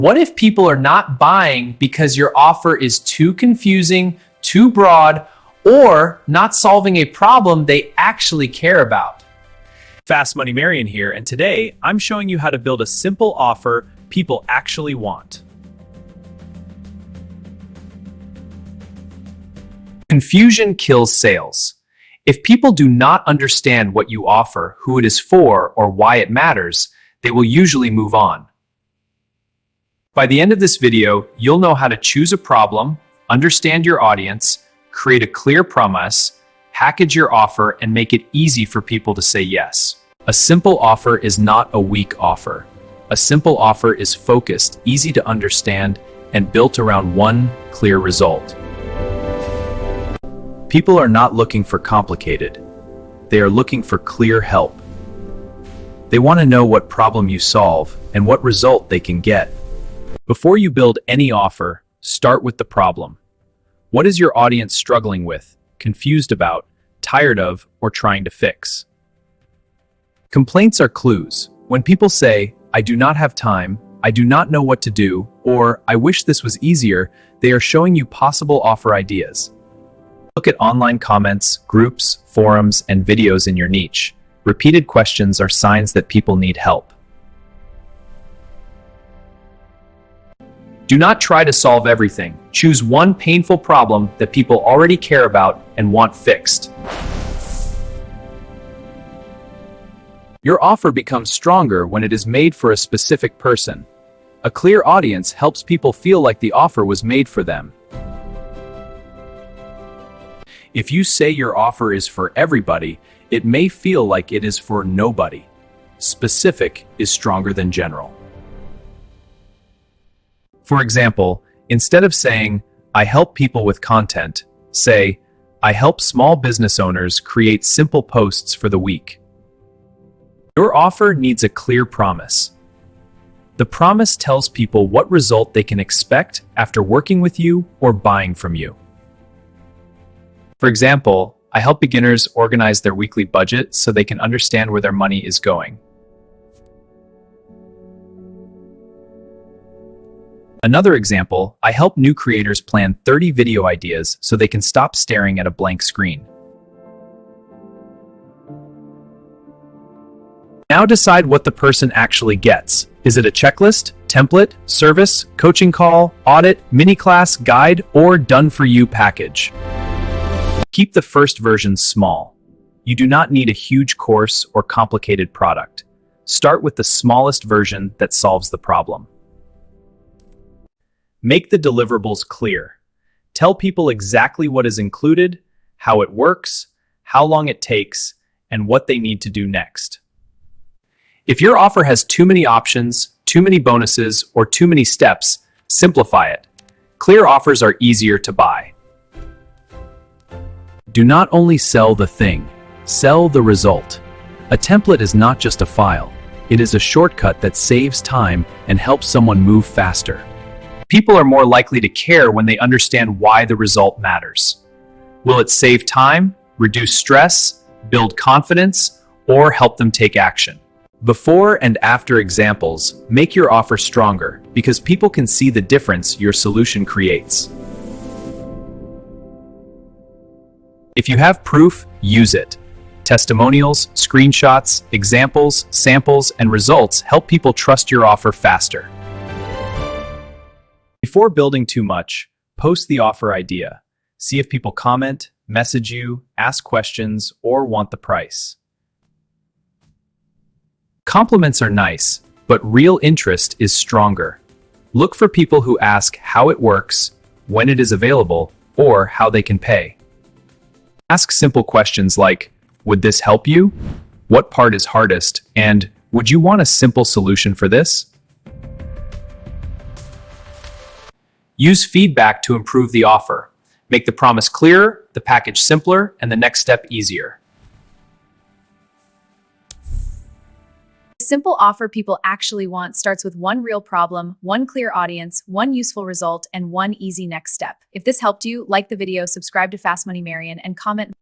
What if people are not buying because your offer is too confusing, too broad, or not solving a problem they actually care about? Fast Money Marion here, and today I'm showing you how to build a simple offer people actually want. Confusion kills sales. If people do not understand what you offer, who it is for, or why it matters, they will usually move on. By the end of this video, you'll know how to choose a problem, understand your audience, create a clear promise, package your offer, and make it easy for people to say yes. A simple offer is not a weak offer. A simple offer is focused, easy to understand, and built around one clear result. People are not looking for complicated. They are looking for clear help. They want to know what problem you solve and what result they can get. Before you build any offer, start with the problem. What is your audience struggling with, confused about, tired of, or trying to fix? Complaints are clues. When people say, "I do not have time," "I do not know what to do," or "I wish this was easier," they are showing you possible offer ideas. Look at online comments, groups, forums, and videos in your niche. Repeated questions are signs that people need help. Do not try to solve everything. Choose one painful problem that people already care about and want fixed. Your offer becomes stronger when it is made for a specific person. A clear audience helps people feel like the offer was made for them. If you say your offer is for everybody, it may feel like it is for nobody. Specific is stronger than general. For example, instead of saying, "I help people with content," say, "I help small business owners create simple posts for the week." Your offer needs a clear promise. The promise tells people what result they can expect after working with you or buying from you. For example, I help beginners organize their weekly budget so they can understand where their money is going. Another example, I help new creators plan 30 video ideas so they can stop staring at a blank screen. Now decide what the person actually gets. Is it a checklist, template, service, coaching call, audit, mini class, guide, or done-for-you package? Keep the first version small. You do not need a huge course or complicated product. Start with the smallest version that solves the problem. Make the deliverables clear. Tell people exactly what is included, how it works, how long it takes, and what they need to do next. If your offer has too many options, too many bonuses, or too many steps, simplify it. Clear offers are easier to buy. Do not only sell the thing, sell the result. A template is not just a file. It is a shortcut that saves time and helps someone move faster. People are more likely to care when they understand why the result matters. Will it save time, reduce stress, build confidence, or help them take action? Before and after examples, make your offer stronger because people can see the difference your solution creates. If you have proof, use it. Testimonials, screenshots, examples, samples, and results help people trust your offer faster. Before building too much, post the offer idea. See if people comment, message you, ask questions, or want the price. Compliments are nice, but real interest is stronger. Look for people who ask how it works, when it is available, or how they can pay. Ask simple questions like, "Would this help you? What part is hardest?" And "Would you want a simple solution for this?" Use feedback to improve the offer. Make the promise clearer, the package simpler, and the next step easier. The simple offer people actually want starts with one real problem, one clear audience, one useful result, and one easy next step. If this helped you, like the video, subscribe to Fast Money Marion, and comment